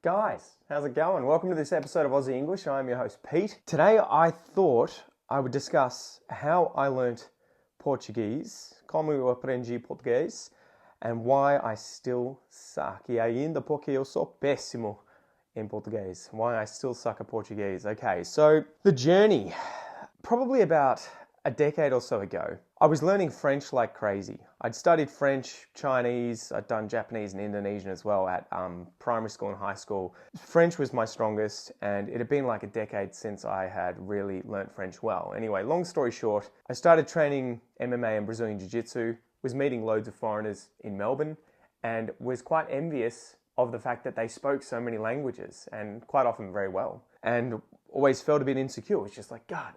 Guys, how's it going? Welcome to this episode of Aussie English. I'm your host, Pete. Today I thought I would discuss how I learnt Portuguese, como eu aprendi português, and why I still suck. E ainda porque eu sou péssimo em português. Why I still suck at Portuguese. Okay, so the journey. Probably about a decade or so ago, I was learning French like crazy. I'd studied French, Chinese, I'd done Japanese and Indonesian as well at primary school and high school. French was my strongest, and it had been like a decade since I had really learnt French well. Anyway, long story short, I started training MMA and Brazilian Jiu-Jitsu, was meeting loads of foreigners in Melbourne, and was quite envious of the fact that they spoke so many languages, and quite often very well, and always felt a bit insecure. It's just like, God,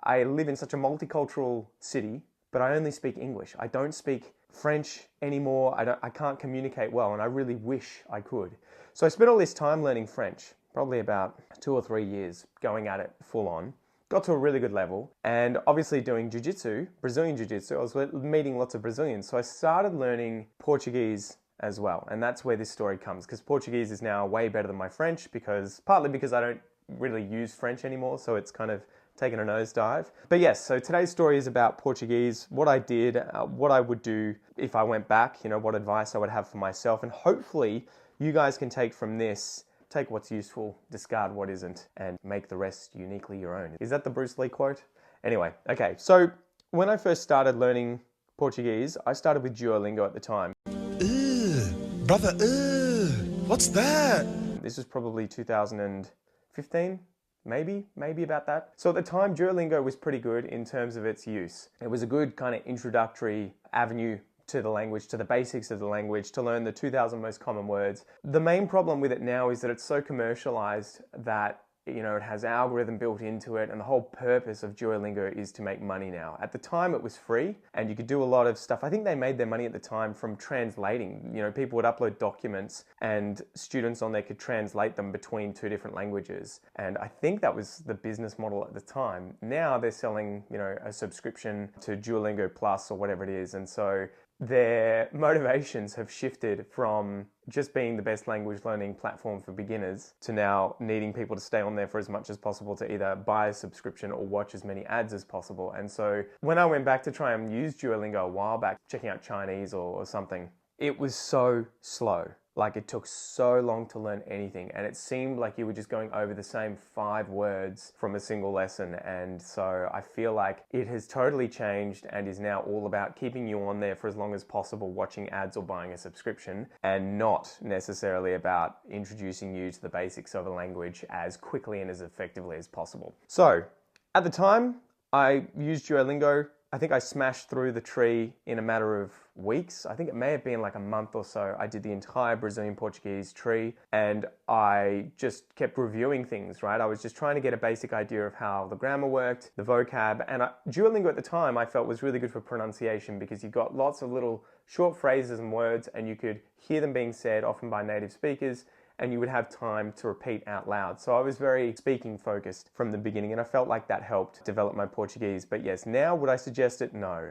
I live in such a multicultural city, but I only speak English. I don't speak French anymore. I can't communicate well, and I really wish I could. So I spent all this time learning French, probably about 2 or 3 years, going at it full on. Got to a really good level, and obviously doing jiu-jitsu, Brazilian jiu-jitsu, I was meeting lots of Brazilians, so I started learning Portuguese as well, and that's where this story comes, because Portuguese is now way better than my French, partly because I don't really use French anymore, so it's kind of taken a nosedive. But yes, so today's story is about Portuguese, what I did, what I would do if I went back, what advice I would have for myself, and hopefully you guys can take from this, take what's useful, discard what isn't, and make the rest uniquely your own. Is that the Bruce Lee quote? Anyway, okay, so when I first started learning Portuguese, I started with Duolingo at the time. Brother, what's that? This was probably 2015. Maybe about that. So at the time, Duolingo was pretty good in terms of its use. It was a good kind of introductory avenue to the language, to the basics of the language, to learn the 2,000 most common words. The main problem with it now is that it's so commercialized that it has algorithm built into it, and the whole purpose of Duolingo is to make money now. At the time, it was free, and you could do a lot of stuff. I think they made their money at the time from translating. People would upload documents, and students on there could translate them between 2 different languages. And I think that was the business model at the time. Now they're selling, a subscription to Duolingo Plus or whatever it is, and so their motivations have shifted from just being the best language learning platform for beginners to now needing people to stay on there for as much as possible to either buy a subscription or watch as many ads as possible. And so when I went back to try and use Duolingo a while back, checking out Chinese or something, it was so slow. Like, it took so long to learn anything, and it seemed like you were just going over the same 5 words from a single lesson. And so I feel like it has totally changed and is now all about keeping you on there for as long as possible, watching ads or buying a subscription, and not necessarily about introducing you to the basics of a language as quickly and as effectively as possible. So at the time, I used Duolingo. I think I smashed through the tree in a matter of weeks. I think it may have been like a month or so. I did the entire Brazilian Portuguese tree, and I just kept reviewing things, right? I was just trying to get a basic idea of how the grammar worked, the vocab, and Duolingo at the time I felt was really good for pronunciation because you got lots of little short phrases and words, and you could hear them being said often by native speakers, and you would have time to repeat out loud. So I was very speaking focused from the beginning, and I felt like that helped develop my Portuguese. But yes, now would I suggest it? No.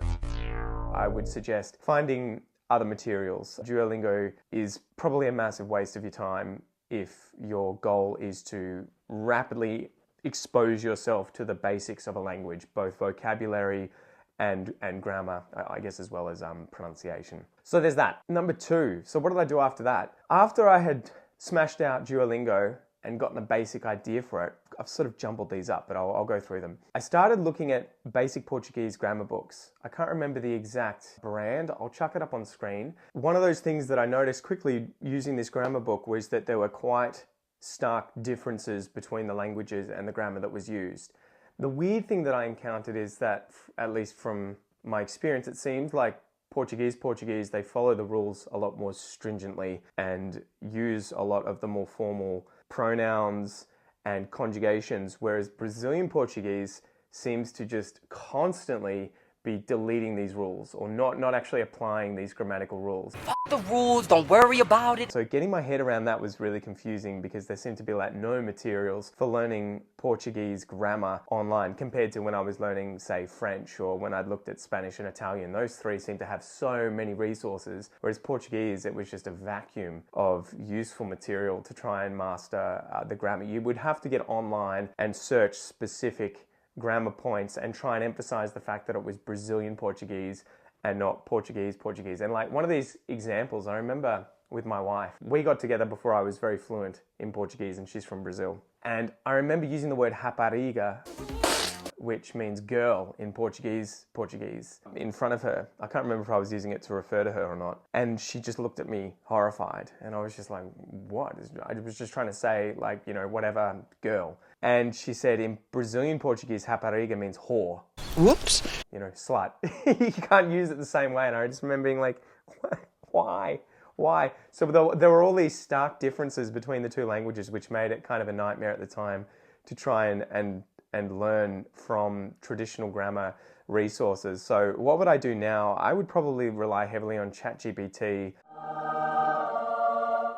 I would suggest finding other materials. Duolingo is probably a massive waste of your time if your goal is to rapidly expose yourself to the basics of a language, both vocabulary and grammar, I guess, as well as pronunciation. So there's that. Number 2. So what did I do after that? After I had smashed out Duolingo and gotten a basic idea for it, I've sort of jumbled these up, but I'll go through them. I started looking at basic Portuguese grammar books. I can't remember the exact brand. I'll chuck it up on screen. One of those things that I noticed quickly using this grammar book was that there were quite stark differences between the languages and the grammar that was used. The weird thing that I encountered is that, at least from my experience, it seems like Portuguese, they follow the rules a lot more stringently and use a lot of the more formal pronouns and conjugations, whereas Brazilian Portuguese seems to just constantly be deleting these rules or not actually applying these grammatical rules. the rules, don't worry about it. So getting my head around that was really confusing because there seemed to be like no materials for learning Portuguese grammar online compared to when I was learning, say, French, or when I'd looked at Spanish and Italian. Those three seemed to have so many resources, whereas Portuguese, it was just a vacuum of useful material to try and master the grammar. You would have to get online and search specific grammar points and try and emphasize the fact that it was Brazilian Portuguese and not Portuguese. And like one of these examples, I remember with my wife, we got together before I was very fluent in Portuguese, and she's from Brazil. And I remember using the word rapariga, which means girl in Portuguese, in front of her. I can't remember if I was using it to refer to her or not. And she just looked at me horrified. And I was just like, what? I was just trying to say, like, you know, whatever, girl. And she said, in Brazilian Portuguese, rapariga means whore. Whoops. You know, slut. You can't use it the same way. And I just remember being like, why? So there were all these stark differences between the two languages, which made it kind of a nightmare at the time to try and learn from traditional grammar resources. So what would I do now? I would probably rely heavily on ChatGPT,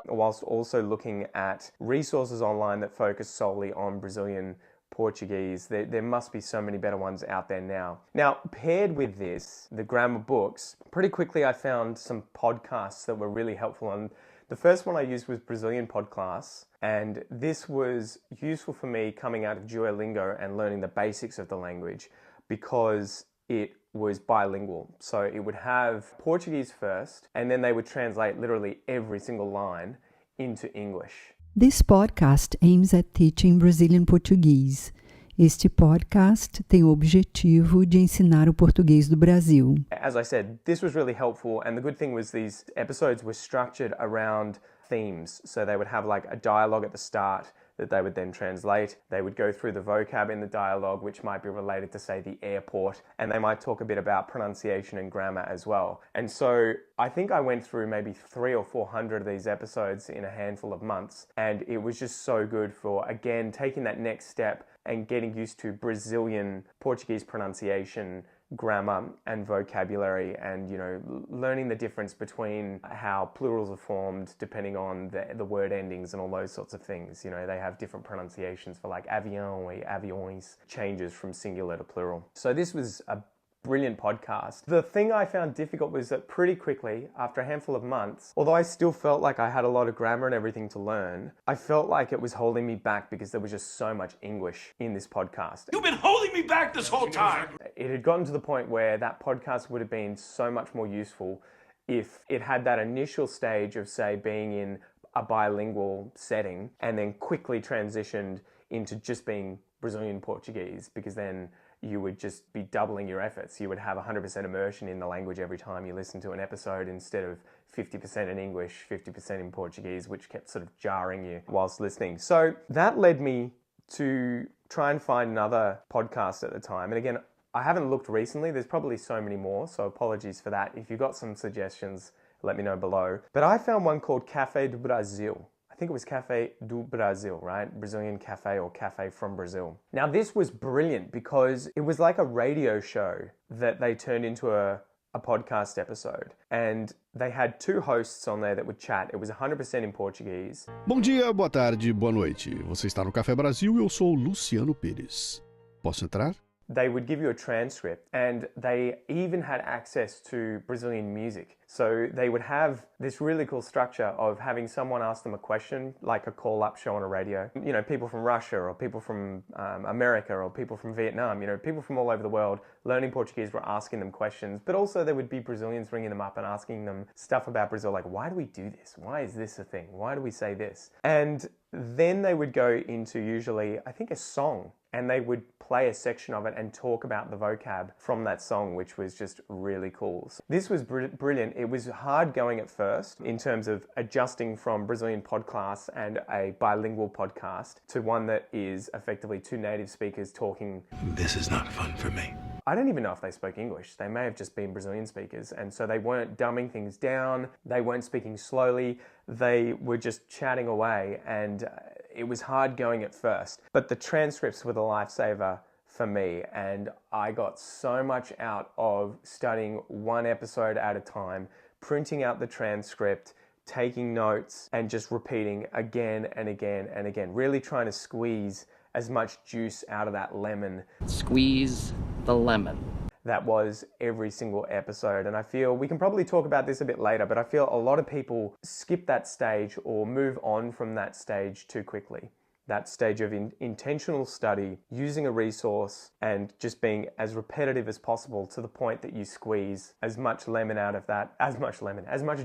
whilst also looking at resources online that focus solely on Brazilian Portuguese. There must be so many better ones out there now. Now, paired with this, the grammar books, pretty quickly I found some podcasts that were really helpful. And the first one I used was Brazilian Podcast, and this was useful for me coming out of Duolingo and learning the basics of the language because it was bilingual. So it would have Portuguese first, and then they would translate literally every single line into English. This podcast aims at teaching Brazilian Portuguese. Este podcast tem o objetivo de ensinar o português do Brasil. As I said, this was really helpful, and the good thing was these episodes were structured around themes. So they would have like a dialogue at the start that they would then translate. They would go through the vocab in the dialogue, which might be related to, say, the airport, and they might talk a bit about pronunciation and grammar as well. And so I think I went through maybe 300 or 400 of these episodes in a handful of months, and it was just so good for, again, taking that next step and getting used to Brazilian Portuguese pronunciation, grammar and vocabulary, and, you know, learning the difference between how plurals are formed depending on the word endings and all those sorts of things. You know, they have different pronunciations for like avion, aviões, changes from singular to plural. So this was a brilliant podcast. The thing I found difficult was that pretty quickly, after a handful of months, although I still felt like I had a lot of grammar and everything to learn, I felt like it was holding me back because there was just so much English in this podcast. You've been holding me back this whole time. It had gotten to the point where that podcast would have been so much more useful if it had that initial stage of, say, being in a bilingual setting and then quickly transitioned into just being Brazilian Portuguese, because then you would just be doubling your efforts. You would have 100% immersion in the language every time you listen to an episode instead of 50% in English, 50% in Portuguese, which kept sort of jarring you whilst listening. So that led me to try and find another podcast at the time. And again, I haven't looked recently. There's probably so many more, so apologies for that. If you've got some suggestions, let me know below. But I found one called Café do Brasil. I think it was Café do Brasil, right? Brazilian cafe or cafe from Brazil. Now this was brilliant because it was like a radio show that they turned into a podcast episode. And they had two hosts on there that would chat. It was 100% in Portuguese. Bom dia, boa tarde, boa noite. Você está no Café Brasil e eu sou o Luciano Pires. Posso entrar? They would give you a transcript, and they even had access to Brazilian music. So they would have this really cool structure of having someone ask them a question, like a call-up show on a radio. You know, people from Russia or people from America or people from Vietnam, you know, people from all over the world learning Portuguese were asking them questions. But also there would be Brazilians ringing them up and asking them stuff about Brazil, like, why do we do this? Why is this a thing? Why do we say this? And then they would go into usually, I think, a song, and they would play a section of it and talk about the vocab from that song, which was just really cool. So this was brilliant. It was hard going at first in terms of adjusting from Brazilian podcasts and a bilingual podcast to one that is effectively two native speakers talking. This is not fun for me. I don't even know if they spoke English. They may have just been Brazilian speakers. And so they weren't dumbing things down. They weren't speaking slowly. They were just chatting away. And it was hard going at first. But the transcripts were the lifesaver for me. And I got so much out of studying one episode at a time, printing out the transcript, taking notes, and just repeating again and again and again, really trying to squeeze as much juice out of that lemon. Squeeze the lemon. That was every single episode. And I feel we can probably talk about this a bit later, but I feel a lot of people skip that stage or move on from that stage too quickly. That stage of intentional study, using a resource and just being as repetitive as possible to the point that you squeeze as much lemon out of that, as much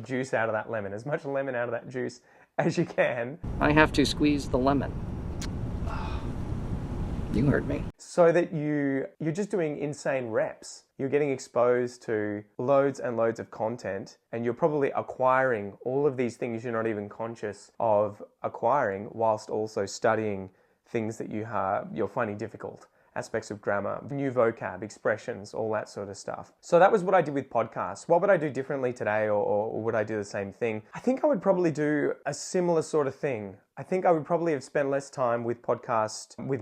juice out of that lemon, as much lemon out of that juice as you can. I have to squeeze the lemon. You heard me. So that you're just doing insane reps. You're getting exposed to loads and loads of content, and you're probably acquiring all of these things you're not even conscious of acquiring, whilst also studying things that you're finding difficult. Aspects of grammar, new vocab, expressions, all that sort of stuff. So that was what I did with podcasts. What would I do differently today, or would I do the same thing? I think I would probably do a similar sort of thing. I think I would probably have spent less time with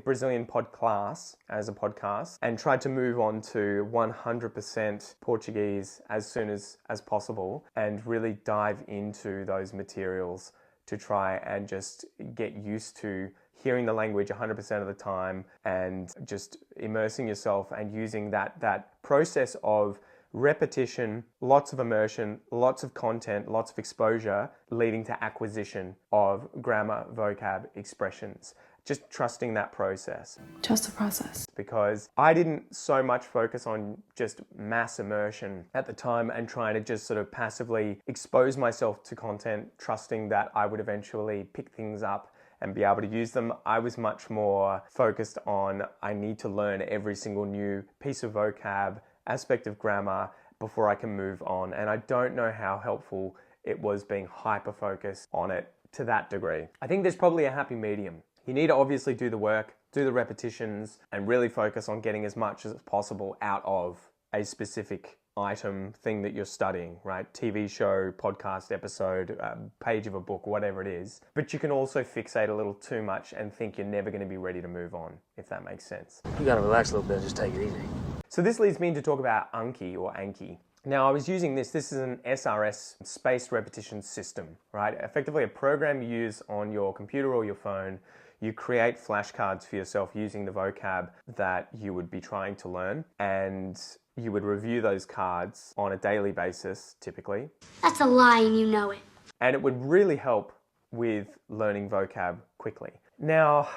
Brazilian Pod Class as a podcast, and tried to move on to 100% Portuguese as soon as possible, and really dive into those materials to try and just get used to hearing the language 100% of the time, and just immersing yourself and using that process of repetition, lots of immersion, lots of content, lots of exposure, leading to acquisition of grammar, vocab, expressions. Just trusting that process. Trust the process. Because I didn't so much focus on just mass immersion at the time and trying to just sort of passively expose myself to content, trusting that I would eventually pick things up and be able to use them. I was much more focused on, I need to learn every single new piece of vocab, aspect of grammar before I can move on. And I don't know how helpful it was being hyper-focused on it to that degree. I think there's probably a happy medium. You need to obviously do the work, do the repetitions, and really focus on getting as much as possible out of a specific item, thing that you're studying, right? TV show, podcast episode, page of a book, whatever it is. But you can also fixate a little too much and think you're never going to be ready to move on, if that makes sense. You gotta relax a little bit and just take it easy. So this leads me to talk about Anki or Anki. Now I was using this is an SRS spaced repetition system, right? Effectively a program you use on your computer or your phone. You create flashcards for yourself using the vocab that you would be trying to learn, and you would review those cards on a daily basis, typically. That's a lie and you know it. And it would really help with learning vocab quickly. Now,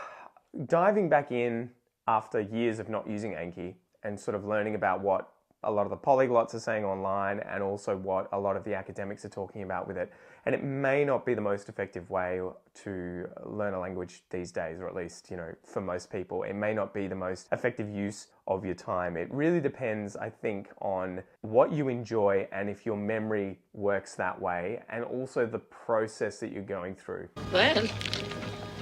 diving back in after years of not using Anki and sort of learning about what a lot of the polyglots are saying online, and also what a lot of the academics are talking about with it. And it may not be the most effective way to learn a language these days, or at least, for most people, it may not be the most effective use of your time. It really depends, I think, on what you enjoy and if your memory works that way, and also the process that you're going through. Well,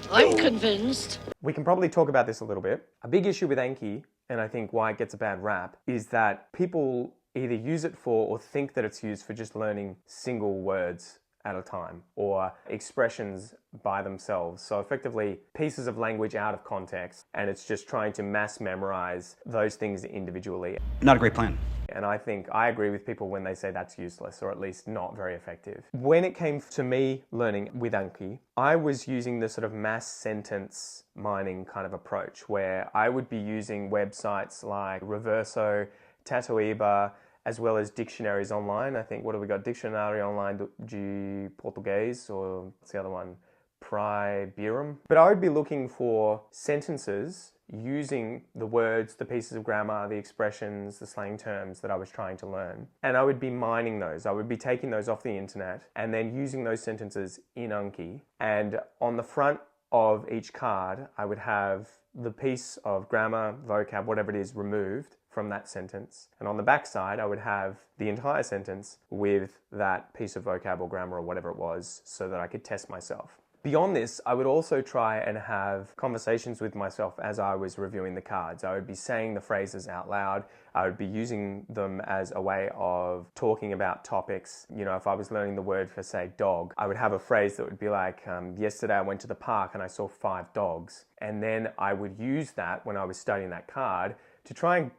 I'm convinced. We can probably talk about this a little bit. A big issue with Anki, and I think why it gets a bad rap, is that people either use it for or think that it's used for just learning single words at a time, or expressions by themselves. So effectively pieces of language out of context, and it's just trying to mass memorize those things individually. Not a great plan. And I think I agree with people when they say that's useless, or at least not very effective. When it came to me learning with Anki, I was using the sort of mass sentence mining kind of approach, where I would be using websites like Reverso, Tatoeba, as well as dictionaries online. I think, what have we got? Dicionário Online de Português, or what's the other one? Priberum. But I would be looking for sentences using the words, the pieces of grammar, the expressions, the slang terms that I was trying to learn. And I would be mining those. I would be taking those off the internet and then using those sentences in Anki. And on the front of each card, I would have the piece of grammar, vocab, whatever it is, removed from that sentence. And on the back side, I would have the entire sentence with that piece of vocab or grammar or whatever it was, so that I could test myself. Beyond this, I would also try and have conversations with myself as I was reviewing the cards. I would be saying the phrases out loud. I would be using them as a way of talking about topics. If I was learning the word for, say, dog, I would have a phrase that would be like, yesterday I went to the park and I saw 5 dogs. And then I would use that when I was studying that card to try and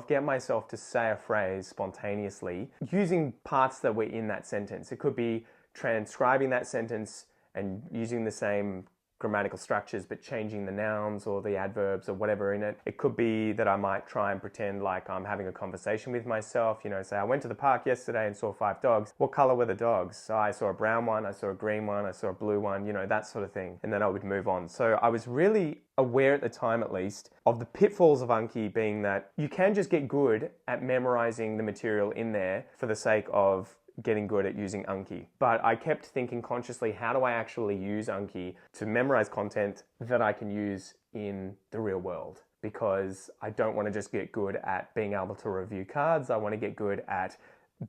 get myself to say a phrase spontaneously using parts that were in that sentence. It could be transcribing that sentence and using the same grammatical structures but changing the nouns or the adverbs or whatever in it. It could be that I might try and pretend like I'm having a conversation with myself, say I went to the park yesterday and saw 5 dogs. What color were the dogs? So I saw a brown one, I saw a green one, I saw a blue one, that sort of thing. And then I would move on. So I was really aware at the time, at least, of the pitfalls of Anki, being that you can just get good at memorizing the material in there for the sake of getting good at using Anki. But I kept thinking consciously, how do I actually use Anki to memorize content that I can use in the real world? Because I don't want to just get good at being able to review cards. I want to get good at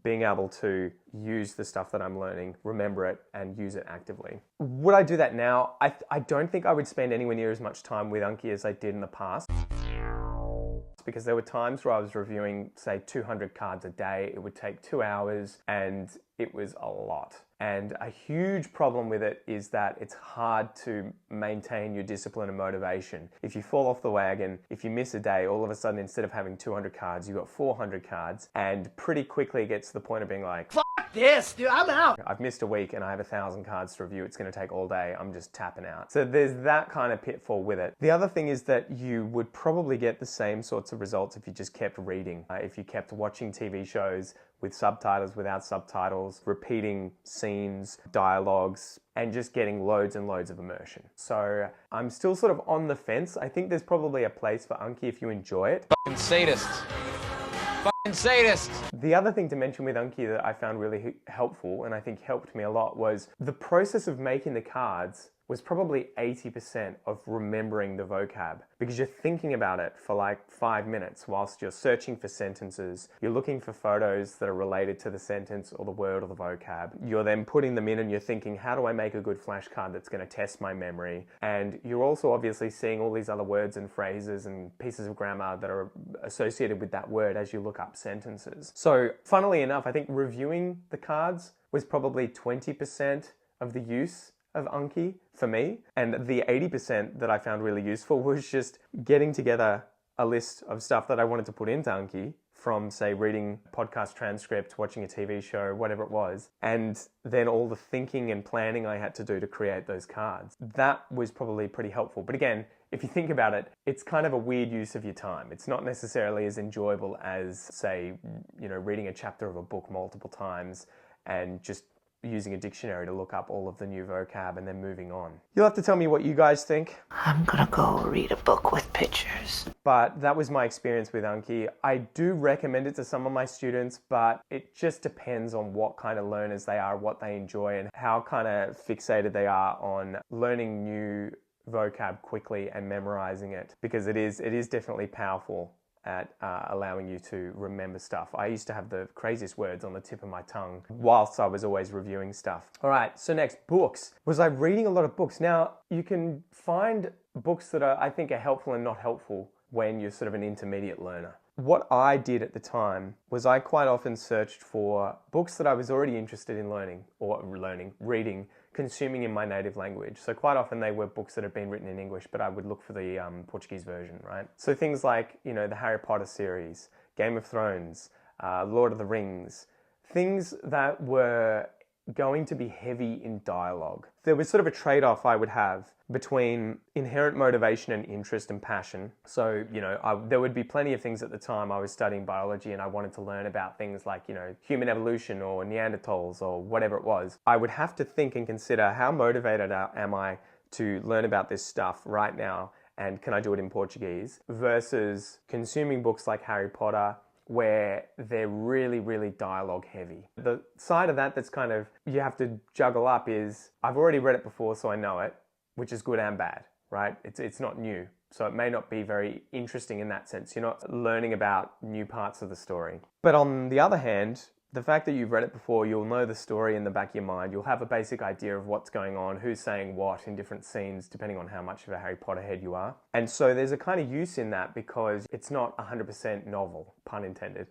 being able to use the stuff that I'm learning, remember it, and use it actively. Would I do that now? I don't think I would spend anywhere near as much time with Anki as I did in the past, because there were times where I was reviewing, say, 200 cards a day. It would take 2 hours and it was a lot. And a huge problem with it is that it's hard to maintain your discipline and motivation. If you fall off the wagon, if you miss a day, all of a sudden, instead of having 200 cards, you've got 400 cards, and pretty quickly it gets to the point of being like, fuck this, dude, I'm out. I've missed a week and I have 1,000 cards to review. It's going to take all day. I'm just tapping out. So there's that kind of pitfall with it. The other thing is that you would probably get the same sorts of results if you just kept reading. If you kept watching TV shows with subtitles, without subtitles, repeating scenes, dialogues, and just getting loads and loads of immersion. So I'm still sort of on the fence. I think there's probably a place for Anki if you enjoy it. Fucking sadists. Fucking sadists. The other thing to mention with Anki that I found really helpful, and I think helped me a lot, was the process of making the cards was probably 80% of remembering the vocab, because you're thinking about it for like 5 minutes whilst you're searching for sentences. You're looking for photos that are related to the sentence or the word or the vocab. You're then putting them in and you're thinking, how do I make a good flashcard that's going to test my memory? And you're also obviously seeing all these other words and phrases and pieces of grammar that are associated with that word as you look up sentences. So funnily enough, I think reviewing the cards was probably 20% of the use of Anki for me, and the 80% that I found really useful was just getting together a list of stuff that I wanted to put into Anki, from, say, reading podcast transcript, watching a TV show, whatever it was, and then all the thinking and planning I had to do to create those cards. That was probably pretty helpful. But again, if you think about it, it's kind of a weird use of your time. It's not necessarily as enjoyable as, say, reading a chapter of a book multiple times and just using a dictionary to look up all of the new vocab and then moving on. You'll have to tell me what you guys think. I'm gonna go read a book with pictures. But that was my experience with Anki. I do recommend it to some of my students, but it just depends on what kind of learners they are, what they enjoy, and how kind of fixated they are on learning new vocab quickly and memorizing it, because it is definitely powerful at allowing you to remember stuff. I used to have the craziest words on the tip of my tongue whilst I was always reviewing stuff. All right, so next, books. Was I reading a lot of books? Now, you can find books that I think are helpful and not helpful when you're sort of an intermediate learner. What I did at the time was I quite often searched for books that I was already interested in reading, consuming in my native language. So quite often they were books that had been written in English, but I would look for the Portuguese version, right? So things like, the Harry Potter series, Game of Thrones, Lord of the Rings, things that were going to be heavy in dialogue. There was sort of a trade-off I would have between inherent motivation and interest and passion. So, there would be plenty of things at the time. I was studying biology and I wanted to learn about things like, human evolution or Neanderthals or whatever it was. I would have to think and consider, how motivated am I to learn about this stuff right now, and can I do it in Portuguese, versus consuming books like Harry Potter, where they're really, really dialogue heavy. The side of that that's kind of, you have to juggle up is, I've already read it before, so I know it, which is good and bad, right? It's not new. So it may not be very interesting in that sense. You're not learning about new parts of the story. But on the other hand, the fact that you've read it before, you'll know the story in the back of your mind. You'll have a basic idea of what's going on, who's saying what in different scenes, depending on how much of a Harry Potter head you are. And so there's a kind of use in that, because it's not 100% novel, pun intended.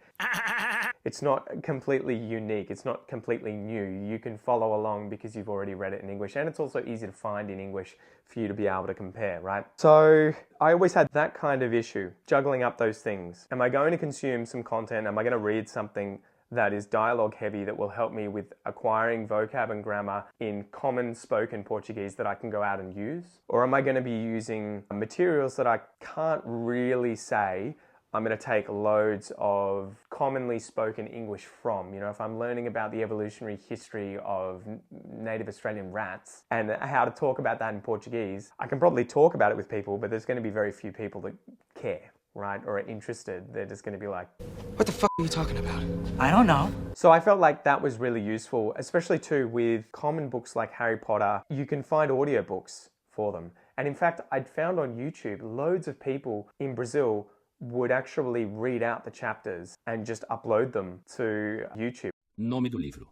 it's not completely unique. It's not completely new. You can follow along because you've already read it in English, and it's also easy to find in English for you to be able to compare, right? So I always had that kind of issue, juggling up those things. Am I going to consume some content? Am I going to read something that is dialogue heavy that will help me with acquiring vocab and grammar in common spoken Portuguese that I can go out and use? Or am I going to be using materials that I can't really say I'm going to take loads of commonly spoken English from? You know, if I'm learning about the evolutionary history of native Australian rats and how to talk about that in Portuguese, I can probably talk about it with people, but there's going to be very few people that care, right, or are interested. They're just going to be like, What the fuck are you talking about? I don't know. So I felt like that was really useful, especially too with common books like Harry Potter. You can find audiobooks for them. And in fact, I'd found on YouTube, loads of people in Brazil would actually read out the chapters and just upload them to YouTube. Nome do livro: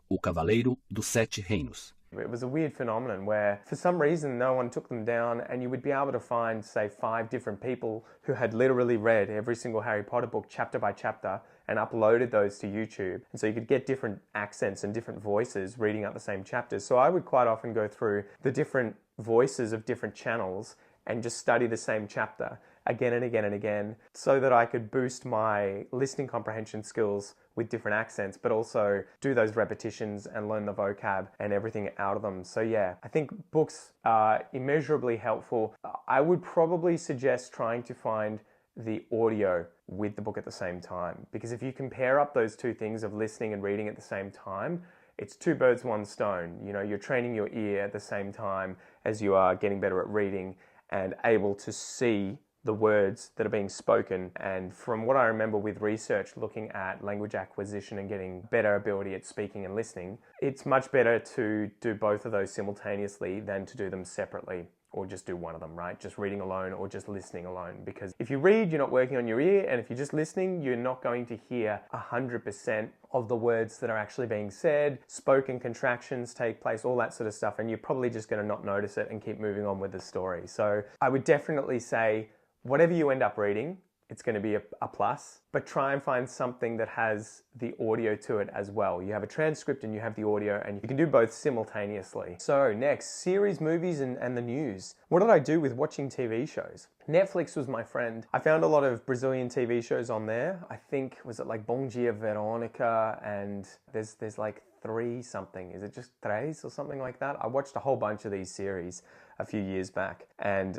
O Cavaleiro dos Sete Reinos. It was a weird phenomenon where for some reason no one took them down, and you would be able to find, say, 5 different people who had literally read every single Harry Potter book chapter by chapter and uploaded those to YouTube. And so you could get different accents and different voices reading out the same chapters. So I would quite often go through the different voices of different channels and just study the same chapter again and again and again so that I could boost my listening comprehension skills with different accents, but also do those repetitions and learn the vocab and everything out of them. So yeah, I think books are immeasurably helpful. I would probably suggest trying to find the audio with the book at the same time, because if you compare up those two things of listening and reading at the same time, it's 2 birds, 1 stone. You know, you're training your ear at the same time as you are getting better at reading and able to see the words that are being spoken. And from what I remember with research looking at language acquisition and getting better ability at speaking and listening, it's much better to do both of those simultaneously than to do them separately, or just do one of them, right? Just reading alone or just listening alone. Because if you read, you're not working on your ear, and if you're just listening, you're not going to hear 100% of the words that are actually being said. Spoken contractions take place, all that sort of stuff, and you're probably just going to not notice it and keep moving on with the story. So I would definitely say, whatever you end up reading, it's going to be a plus, but try and find something that has the audio to it as well. You have a transcript and you have the audio, and you can do both simultaneously. So next, series, movies, and the news. What did I do with watching TV shows? Netflix was my friend. I found a lot of Brazilian TV shows on there. I think, was it like Bom Dia Veronica, and there's like 3 something. Is it just Três or something like that? I watched a whole bunch of these series a few years back, and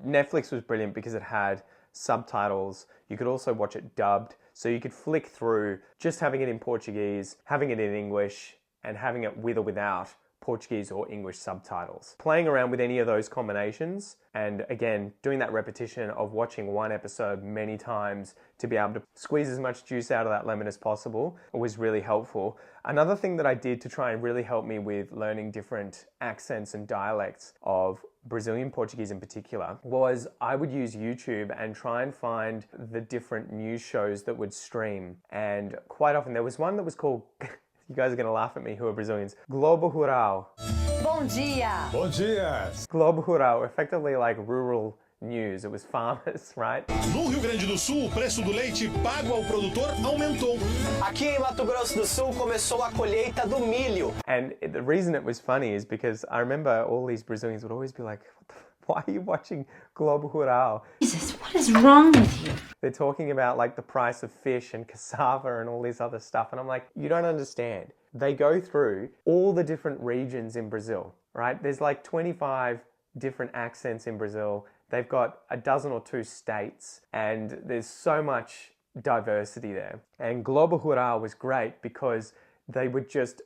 Netflix was brilliant because it had subtitles. You could also watch it dubbed, so you could flick through just having it in Portuguese, having it in English, and having it with or without Portuguese or English subtitles. Playing around with any of those combinations, and again, doing that repetition of watching one episode many times to be able to squeeze as much juice out of that lemon as possible was really helpful. Another thing that I did to try and really help me with learning different accents and dialects of Brazilian Portuguese in particular was I would use YouTube and try and find the different news shows that would stream. And quite often there was one that was called, you guys are going to laugh at me who are Brazilians, Globo Rural. Bom dia! Bom dia! Globo Rural, effectively like rural news. It was farmers, right? No Rio Grande do Sul, o preço do leite pago ao produtor aumentou. Aqui em Mato Grosso do Sul começou a colheita do milho. And the reason it was funny is because I remember all these Brazilians would always be like, why are you watching Globo Rural? Jesus, what is wrong with you? They're talking about like the price of fish and cassava and all this other stuff. And I'm like, you don't understand. They go through all the different regions in Brazil, right? There's like 25 different accents in Brazil. They've got a dozen or 2 states, and there's so much diversity there. And Globo Rural was great because they would just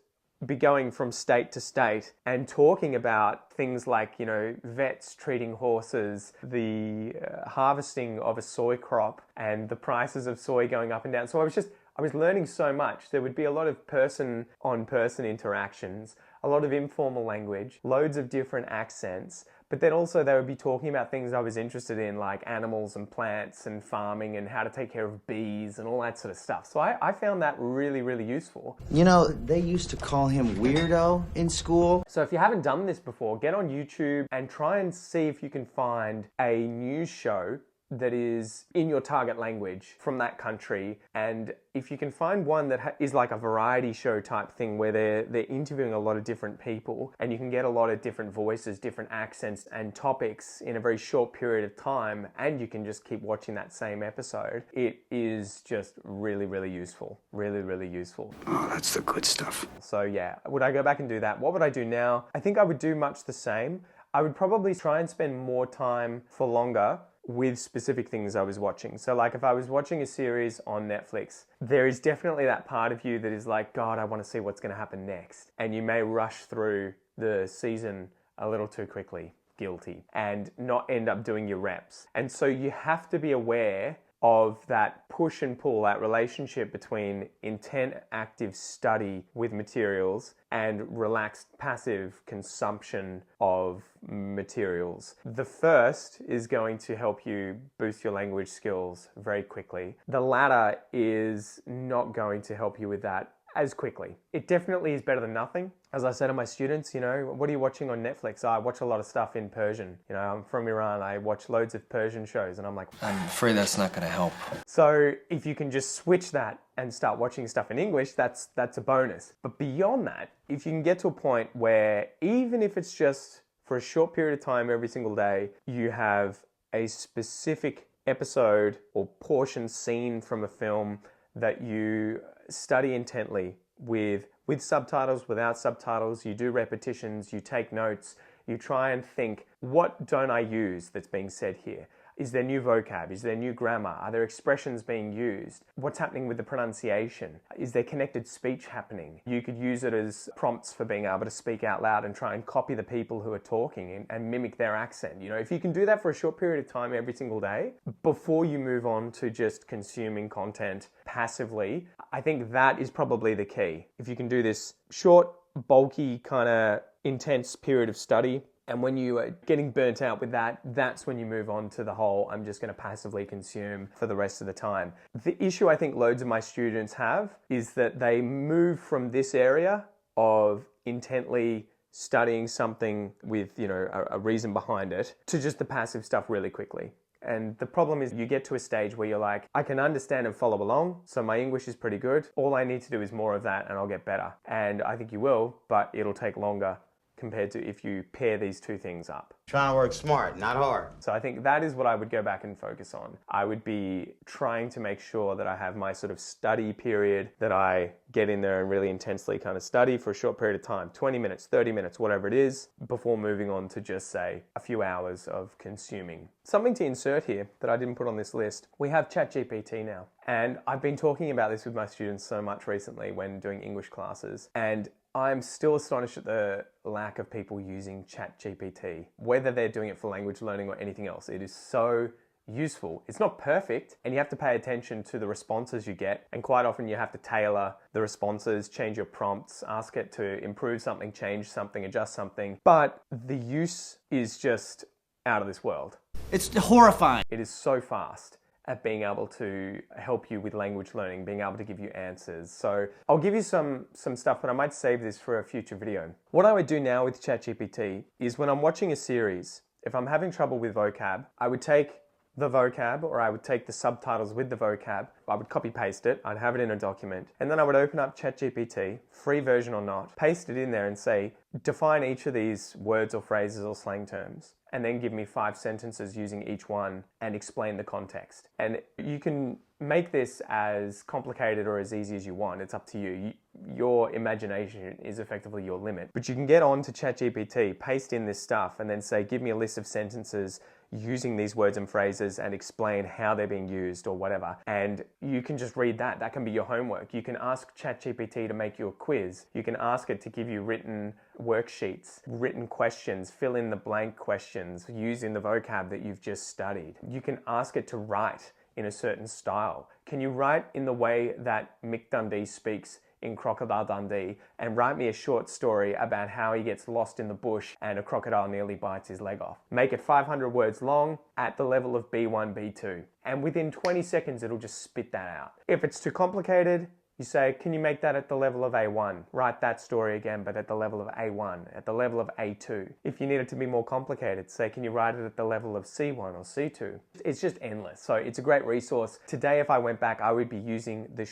be going from state to state and talking about things like, you know, vets treating horses, the harvesting of a soy crop, and the prices of soy going up and down. So I was learning so much. There would be a lot of person-on-person interactions, a lot of informal language, loads of different accents, but then also they would be talking about things I was interested in, like animals and plants and farming and how to take care of bees and all that sort of stuff. So I found that really, really useful. You know, they used to call him weirdo in school. So if you haven't done this before, get on YouTube and try and see if you can find a news show that is in your target language from that country. And if you can find one that is like a variety show type thing where they're interviewing a lot of different people and you can get a lot of different voices, different accents and topics in a very short period of time, and you can just keep watching that same episode, it is just really, really useful. Really, really useful. Oh, that's the good stuff. So yeah, would I go back and do that? What would I do now? I think I would do much the same. I would probably try and spend more time for longer with specific things I was watching. So like if I was watching a series on Netflix, there is definitely that part of you that is like, God, I want to see what's going to happen next. And you may rush through the season a little too quickly, guilty, and not end up doing your reps. And so you have to be aware of that push and pull, that relationship between intent, active study with materials and relaxed, passive consumption of materials. The first is going to help you boost your language skills very quickly. The latter is not going to help you with that as quickly. It definitely is better than nothing. As I say to my students, what are you watching on Netflix? I watch a lot of stuff in Persian. I'm from Iran. I watch loads of Persian shows, and I'm like, I'm afraid that's not going to help. So if you can just switch that and start watching stuff in English, that's a bonus. But beyond that, if you can get to a point where even if it's just for a short period of time every single day, you have a specific episode or portion scene from a film that you study intently with subtitles, without subtitles, you do repetitions, you take notes, you try and think, what don't I use that's being said here? Is there new vocab? Is there new grammar? Are there expressions being used? What's happening with the pronunciation? Is there connected speech happening? You could use it as prompts for being able to speak out loud and try and copy the people who are talking and mimic their accent. If you can do that for a short period of time every single day, before you move on to just consuming content passively, I think that is probably the key. If you can do this short, bulky, kind of intense period of study, and when you are getting burnt out with that, that's when you move on to the whole, I'm just going to passively consume for the rest of the time. The issue I think loads of my students have is that they move from this area of intently studying something with, a reason behind it to just the passive stuff really quickly. And the problem is you get to a stage where you're like, I can understand and follow along, so my English is pretty good. All I need to do is more of that and I'll get better. And I think you will, but it'll take longer compared to if you pair these two things up. Trying to work smart, not hard. So I think that is what I would go back and focus on. I would be trying to make sure that I have my sort of study period, that I get in there and really intensely kind of study for a short period of time, 20 minutes, 30 minutes, whatever it is, before moving on to just say a few hours of consuming. Something to insert here that I didn't put on this list. We have ChatGPT now. And I've been talking about this with my students so much recently when doing English classes. And I'm still astonished at the lack of people using ChatGPT, whether they're doing it for language learning or anything else. It is so useful. It's not perfect, and you have to pay attention to the responses you get, and quite often you have to tailor the responses, change your prompts, ask it to improve something, change something, adjust something, but the use is just out of this world. It's horrifying. It is so fast at being able to help you with language learning, being able to give you answers. So I'll give you some stuff, but I might save this for a future video. What I would do now with ChatGPT is when I'm watching a series, if I'm having trouble with vocab, I would take the vocab, or I would take the subtitles with the vocab, I would copy paste it, I'd have it in a document, and then I would open up ChatGPT, free version or not, paste it in there and say, define each of these words or phrases or slang terms, and then give me 5 sentences using each one and explain the context. And you can make this as complicated or as easy as you want. It's up to you. Your imagination is effectively your limit. But you can get on to ChatGPT, paste in this stuff, and then say, give me a list of sentences using these words and phrases and explain how they're being used or whatever. And you can just read that. That can be your homework. You can ask ChatGPT to make you a quiz. You can ask it to give you written worksheets, written questions, fill in the blank questions using the vocab that you've just studied. You can ask it to write in a certain style. Can you write in the way that Mick Dundee speaks in Crocodile Dundee, and write me a short story about how he gets lost in the bush and a crocodile nearly bites his leg off. Make it 500 words long at the level of B1, B2. And within 20 seconds, it'll just spit that out. If it's too complicated, You say, can you make that at the level of A1? Write that story again, but at the level of A1, at the level of A2. If you need it to be more complicated, say, can you write it at the level of C1 or C2? It's just endless. So it's a great resource. Today, if I went back, I would be using the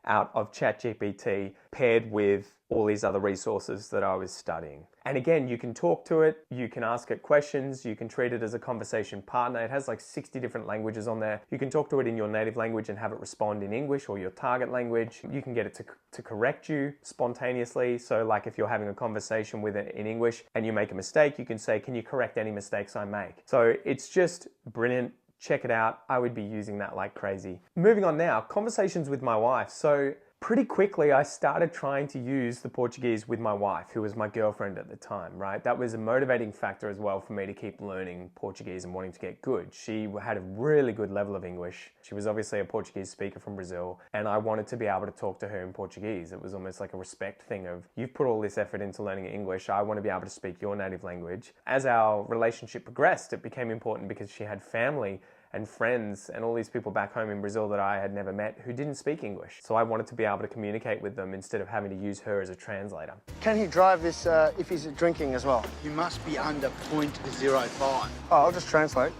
out of ChatGPT paired with all these other resources that I was studying. And again, you can talk to it, you can ask it questions, you can treat it as a conversation partner. It has like 60 different languages on there. You can talk to it in your native language and have it respond in English or your target language. You can get it to correct you spontaneously. So like if you're having a conversation with it in English and you make a mistake, you can say, can you correct any mistakes I make? So it's just brilliant. Check it out. I would be using that like crazy. Moving on now, conversations with my wife. So pretty quickly, I started trying to use the Portuguese with my wife, who was my girlfriend at the time, right? That was a motivating factor as well for me to keep learning Portuguese and wanting to get good. She had a really good level of English. She was obviously a Portuguese speaker from Brazil, and I wanted to be able to talk to her in Portuguese. It was almost like a respect thing of, you've put all this effort into learning English, I want to be able to speak your native language. As our relationship progressed, it became important because she had family and friends and all these people back home in Brazil that I had never met who didn't speak English. So I wanted to be able to communicate with them instead of having to use her as a translator. Can he drive this if he's drinking as well? You must be under 0.05. Oh, I'll just translate.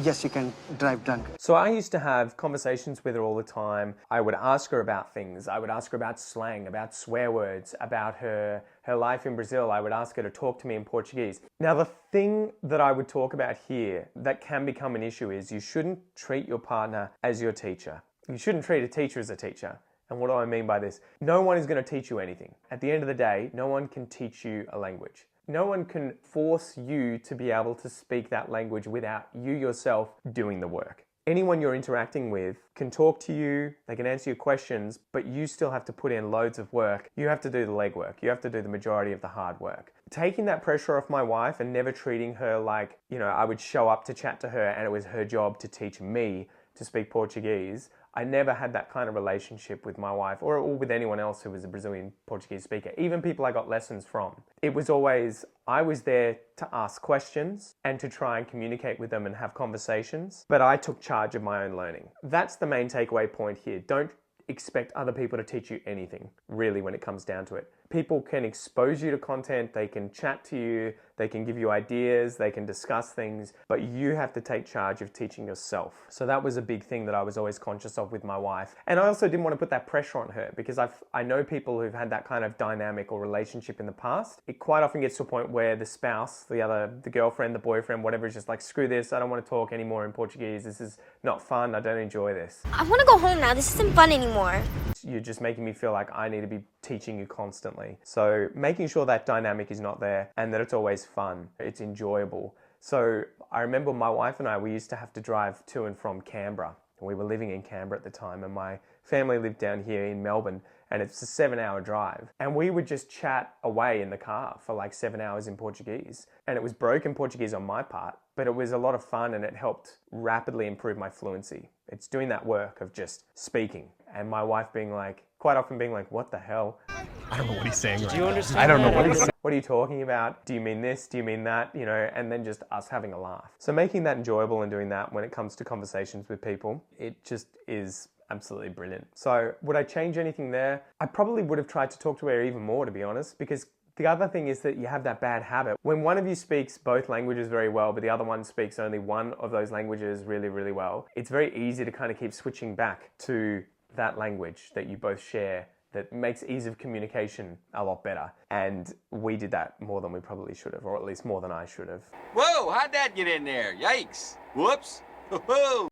Yes, you can drive drunk. So I used to have conversations with her all the time. I would ask her about things. I would ask her about slang, about swear words, about her life in Brazil. I would ask her to talk to me in Portuguese. Now, the thing that I would talk about here that can become an issue is you shouldn't treat your partner as your teacher. You shouldn't treat a teacher as a teacher. And what do I mean by this? No one is going to teach you anything. At the end of the day, no one can teach you a language. No one can force you to be able to speak that language without you yourself doing the work. Anyone you're interacting with can talk to you, they can answer your questions, but you still have to put in loads of work. You have to do the legwork. You have to do the majority of the hard work. Taking that pressure off my wife and never treating her like, I would show up to chat to her and it was her job to teach me to speak Portuguese. I never had that kind of relationship with my wife or with anyone else who was a Brazilian Portuguese speaker, even people I got lessons from. It was always, I was there to ask questions and to try and communicate with them and have conversations, but I took charge of my own learning. That's the main takeaway point here. Don't expect other people to teach you anything, really, when it comes down to it. People can expose you to content, they can chat to you, they can give you ideas, they can discuss things, but you have to take charge of teaching yourself. So that was a big thing that I was always conscious of with my wife. And I also didn't want to put that pressure on her because I know people who've had that kind of dynamic or relationship in the past. It quite often gets to a point where the spouse, the girlfriend, the boyfriend, whatever, is just like, screw this, I don't want to talk anymore in Portuguese, this is not fun, I don't enjoy this. I want to go home now, this isn't fun anymore. You're just making me feel like I need to be teaching you constantly. So making sure that dynamic is not there and that it's always fun, it's enjoyable. So I remember my wife and I, we used to have to drive to and from Canberra. We were living in Canberra at the time and my family lived down here in Melbourne and it's a 7-hour drive. And we would just chat away in the car for like 7 hours in Portuguese. And it was broken Portuguese on my part, but it was a lot of fun and it helped rapidly improve my fluency. It's doing that work of just speaking. And my wife quite often being like, what the hell? I don't know what he's saying right now. Do you understand? I don't know what he's saying. What are you talking about? Do you mean this? Do you mean that? And then just us having a laugh. So making that enjoyable and doing that when it comes to conversations with people, it just is absolutely brilliant. So would I change anything there? I probably would have tried to talk to her even more, to be honest, because the other thing is that you have that bad habit. When one of you speaks both languages very well, but the other one speaks only one of those languages really, really well, it's very easy to kind of keep switching back to that language that you both share that makes ease of communication a lot better. And we did that more than we probably should have, or at least more than I should have. Whoa, how'd that get in there? Yikes. Whoops.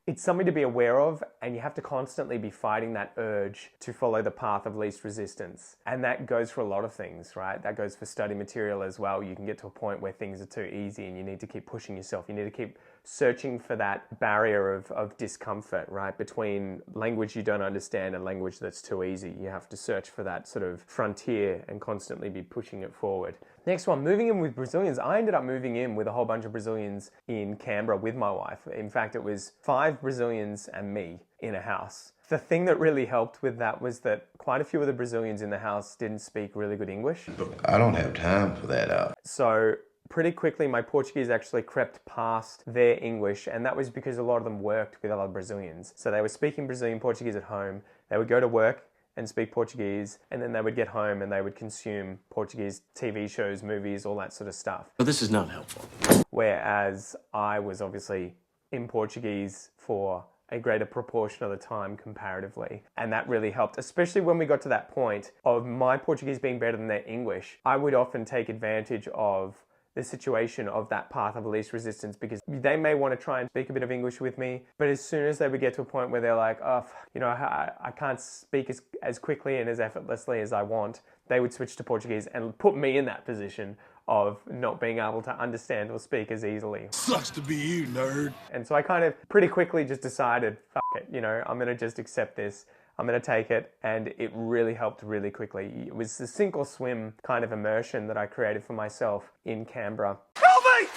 It's something to be aware of, and you have to constantly be fighting that urge to follow the path of least resistance. And that goes for a lot of things, right? That goes for study material as well. You can get to a point where things are too easy and you need to keep pushing yourself. You need to keep searching for that barrier of discomfort, right? Between language you don't understand and language that's too easy. You have to search for that sort of frontier and constantly be pushing it forward. Next one, moving in with Brazilians. I ended up moving in with a whole bunch of Brazilians in Canberra with my wife. In fact, it was 5 Brazilians and me in a house. The thing that really helped with that was that quite a few of the Brazilians in the house didn't speak really good English. I don't have time for that. So pretty quickly, my Portuguese actually crept past their English, and that was because a lot of them worked with other Brazilians. So they were speaking Brazilian Portuguese at home, they would go to work, and speak Portuguese, and then they would get home and they would consume Portuguese TV shows, movies, all that sort of stuff. But this is not helpful. Whereas I was obviously in Portuguese for a greater proportion of the time comparatively. And that really helped, especially when we got to that point of my Portuguese being better than their English. I would often take advantage of the situation of that path of least resistance, because they may want to try and speak a bit of English with me, but as soon as they would get to a point where they're like, oh, I can't speak as quickly and as effortlessly as I want, they would switch to Portuguese and put me in that position of not being able to understand or speak as easily. Sucks to be you, nerd. And so I kind of pretty quickly just decided, fuck it, I'm going to just accept this. I'm going to take it, and it really helped really quickly. It was the sink or swim kind of immersion that I created for myself in Canberra. Help me!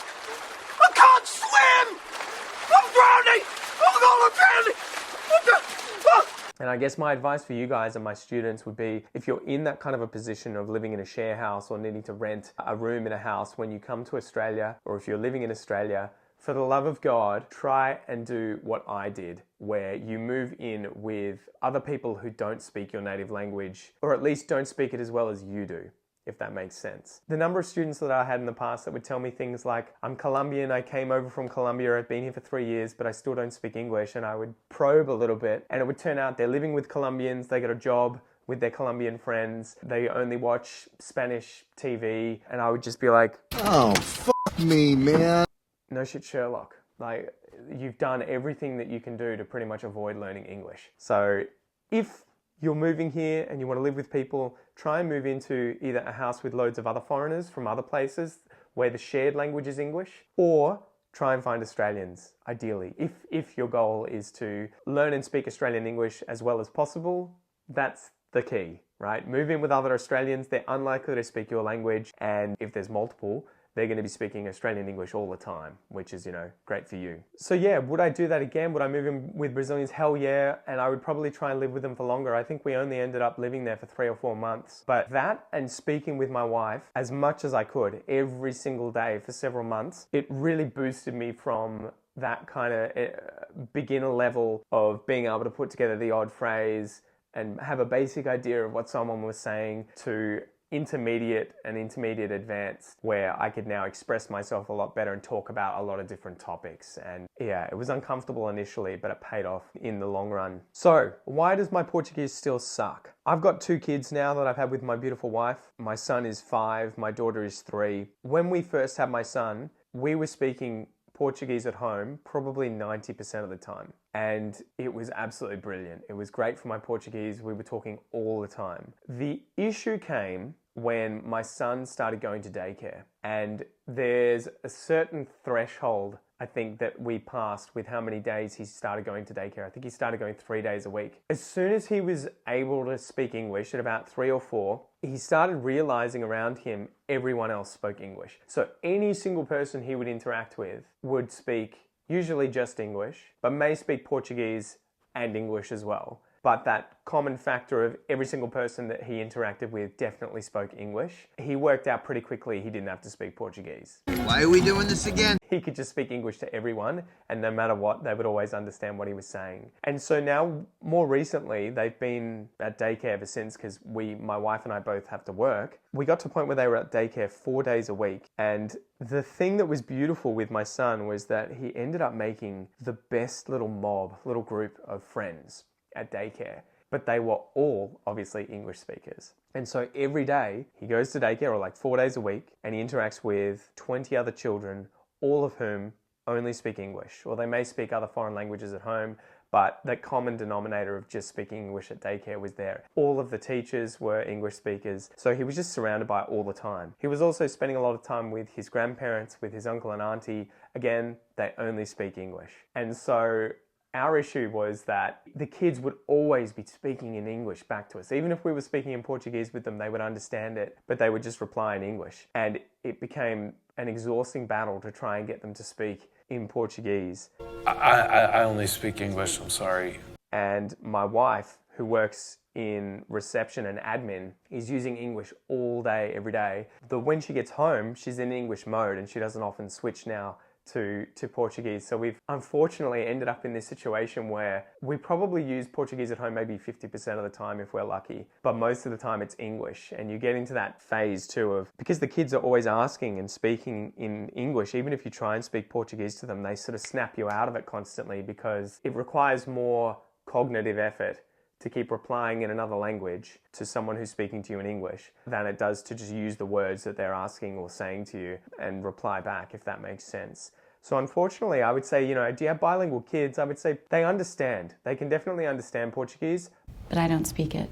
I can't swim! I'm drowning! Oh God, I'm drowning! And I guess my advice for you guys and my students would be, if you're in that kind of a position of living in a share house or needing to rent a room in a house when you come to Australia, or if you're living in Australia, for the love of God, try and do what I did, where you move in with other people who don't speak your native language, or at least don't speak it as well as you do, if that makes sense. The number of students that I had in the past that would tell me things like, I'm Colombian, I came over from Colombia, I've been here for 3 years, but I still don't speak English, and I would probe a little bit, and it would turn out they're living with Colombians, they get a job with their Colombian friends, they only watch Spanish TV, and I would just be like, oh, fuck me, man. No shit, Sherlock. Like, you've done everything that you can do to pretty much avoid learning English. So if you're moving here and you want to live with people, try and move into either a house with loads of other foreigners from other places where the shared language is English, or try and find Australians, ideally. If your goal is to learn and speak Australian English as well as possible, that's the key, right? Move in with other Australians. They're unlikely to speak your language, and if there's multiple, they're going to be speaking Australian English all the time, which is, great for you. So yeah, would I do that again? Would I move in with Brazilians? Hell yeah. And I would probably try and live with them for longer. I think we only ended up living there for 3 or 4 months. But that and speaking with my wife as much as I could every single day for several months, it really boosted me from that kind of beginner level of being able to put together the odd phrase and have a basic idea of what someone was saying, to intermediate and intermediate advanced, where I could now express myself a lot better and talk about a lot of different topics. And yeah, it was uncomfortable initially, but it paid off in the long run. So why does my Portuguese still suck? I've got 2 kids now that I've had with my beautiful wife. My son is 5, my daughter is 3. When we first had my son, we were speaking Portuguese at home probably 90% of the time. And it was absolutely brilliant. It was great for my Portuguese. We were talking all the time. The issue came when my son started going to daycare. And there's a certain threshold, I think, that we passed with how many days he started going to daycare. I think he started going 3 days a week. As soon as he was able to speak English at about 3 or 4, he started realizing around him everyone else spoke English. So any single person he would interact with would speak usually just English, but may speak Portuguese and English as well. But that common factor of every single person that he interacted with definitely spoke English. He worked out pretty quickly he didn't have to speak Portuguese. Why are we doing this again? He could just speak English to everyone, and no matter what, they would always understand what he was saying. And so now, more recently, they've been at daycare ever since, because my wife and I both have to work. We got to a point where they were at daycare 4 days a week. And the thing that was beautiful with my son was that he ended up making the best little group of friends at daycare, but they were all obviously English speakers. And so every day he goes to daycare, or like 4 days a week, and he interacts with 20 other children, all of whom only speak English, or they may speak other foreign languages at home, but that common denominator of just speaking English at daycare was there. All of the teachers were English speakers, so he was just surrounded by it all the time. He was also spending a lot of time with his grandparents, with his uncle and auntie. Again, they only speak English. And so our issue was that the kids would always be speaking in English back to us. Even if we were speaking in Portuguese with them, they would understand it, but they would just reply in English. And it became an exhausting battle to try and get them to speak in Portuguese. I only speak English, I'm sorry. And my wife, who works in reception and admin, is using English all day, every day. But when she gets home, she's in English mode, and she doesn't often switch now to Portuguese. So we've unfortunately ended up in this situation where we probably use Portuguese at home maybe 50% of the time if we're lucky, but most of the time it's English. And you get into that phase too of, because the kids are always asking and speaking in English, even if you try and speak Portuguese to them, they sort of snap you out of it constantly because it requires more cognitive effort to keep replying in another language to someone who's speaking to you in English than it does to just use the words that they're asking or saying to you and reply back, if that makes sense. So unfortunately, I would say, do you have bilingual kids? I would say they understand. They can definitely understand Portuguese. But I don't speak it.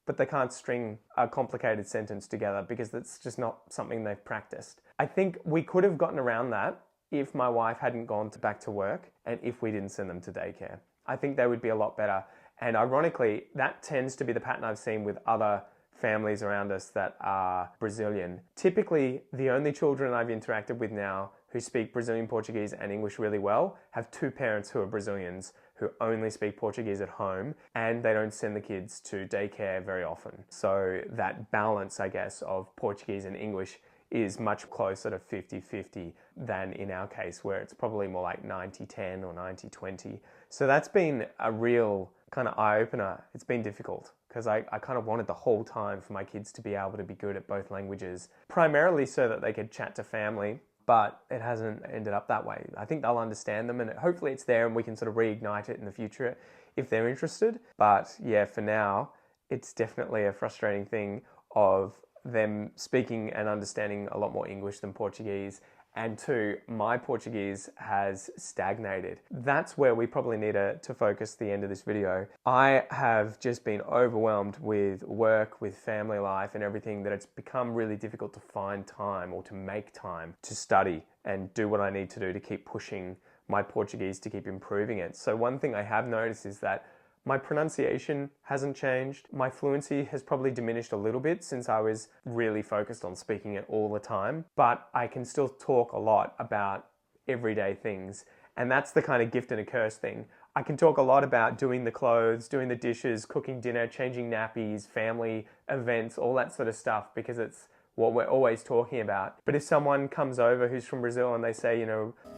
But they can't string a complicated sentence together because that's just not something they've practiced. I think we could have gotten around that if my wife hadn't gone back to work and if we didn't send them to daycare. I think they would be a lot better. And ironically, that tends to be the pattern I've seen with other families around us that are Brazilian. Typically, the only children I've interacted with now who speak Brazilian Portuguese and English really well have two parents who are Brazilians who only speak Portuguese at home, and they don't send the kids to daycare very often. So that balance, I guess, of Portuguese and English is much closer to 50-50 than in our case, where it's probably more like 90-10 or 90-20. So that's been a real kind of eye-opener. It's been difficult because I kind of wanted the whole time for my kids to be able to be good at both languages, primarily so that they could chat to family, but it hasn't ended up that way. I think they'll understand them, and hopefully it's there and we can sort of reignite it in the future if they're interested. But yeah, for now, it's definitely a frustrating thing of them speaking and understanding a lot more English than Portuguese. And two, my Portuguese has stagnated. That's where we probably need to focus the end of this video. I have just been overwhelmed with work, with family life and everything, that it's become really difficult to find time or to make time to study and do what I need to do to keep pushing my Portuguese, to keep improving it. So one thing I have noticed is that my pronunciation hasn't changed. My fluency has probably diminished a little bit since I was really focused on speaking it all the time, but I can still talk a lot about everyday things. And that's the kind of gift and a curse thing. I can talk a lot about doing the clothes, doing the dishes, cooking dinner, changing nappies, family events, all that sort of stuff, because it's what we're always talking about. But if someone comes over who's from Brazil and they say,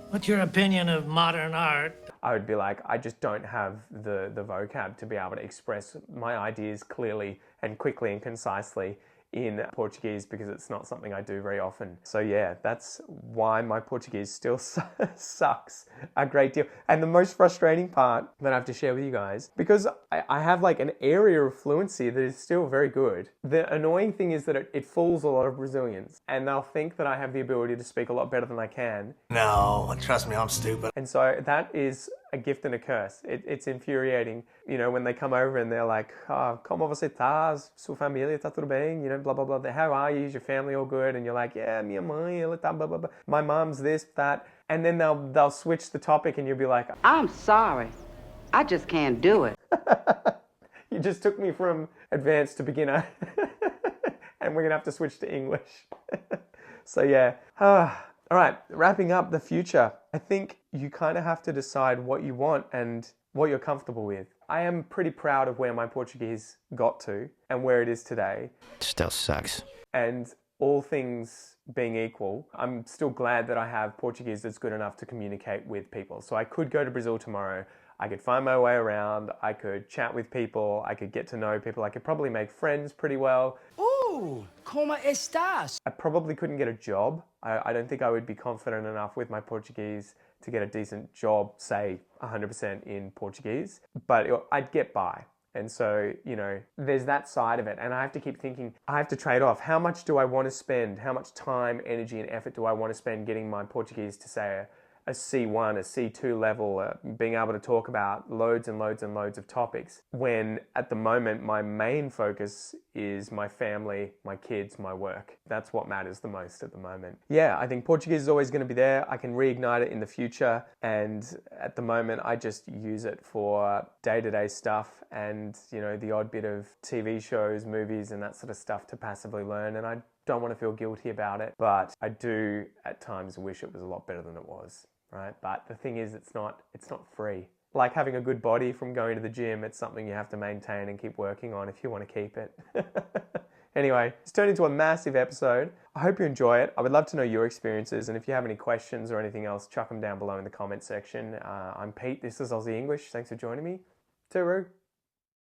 what's your opinion of modern art? I would be like, I just don't have the vocab to be able to express my ideas clearly and quickly and concisely in Portuguese, because it's not something I do very often. So yeah, that's why my Portuguese still sucks a great deal. And the most frustrating part that I have to share with you guys, because I have like an area of fluency that is still very good. The annoying thing is that it fools a lot of Brazilians, and they'll think that I have the ability to speak a lot better than I can. No, trust me, I'm stupid. And so that is a gift and a curse. It's infuriating, when they come over and they're like, como você tá? Sua família tá tudo bem? Blah, blah, blah. How are you? Is your family all good? And you're like, yeah, minha mãe, ela tá, blah, blah, blah. My mom's this, that. And then they'll switch the topic and you'll be like, I'm sorry. I just can't do it. You just took me from advanced to beginner. And we're going to have to switch to English. So yeah. All right, wrapping up the future. I think you kind of have to decide what you want and what you're comfortable with. I am pretty proud of where my Portuguese got to and where it is today. Still sucks. And all things being equal, I'm still glad that I have Portuguese that's good enough to communicate with people. So I could go to Brazil tomorrow. I could find my way around. I could chat with people. I could get to know people. I could probably make friends pretty well. Ooh, como estás? I probably couldn't get a job. I don't think I would be confident enough with my Portuguese to get a decent job, say 100% in Portuguese, but I'd get by. And so, there's that side of it. And I have to keep thinking, I have to trade off. How much do I want to spend? How much time, energy, and effort do I want to spend getting my Portuguese to, say, a C1, a C2 level, being able to talk about loads and loads and loads of topics, when at the moment my main focus is my family, my kids, my work. That's what matters the most at the moment. Yeah, I think Portuguese is always going to be there. I can reignite it in the future, and at the moment I just use it for day-to-day stuff and, the odd bit of TV shows, movies and that sort of stuff to passively learn, and I don't want to feel guilty about it, but I do at times wish it was a lot better than it was. Right? But the thing is, it's not free. Like having a good body from going to the gym, it's something you have to maintain and keep working on if you want to keep it. Anyway, it's turned into a massive episode. I hope you enjoy it. I would love to know your experiences, and if you have any questions or anything else, chuck them down below in the comment section. I'm Pete. This is Aussie English. Thanks for joining me. Tooroo.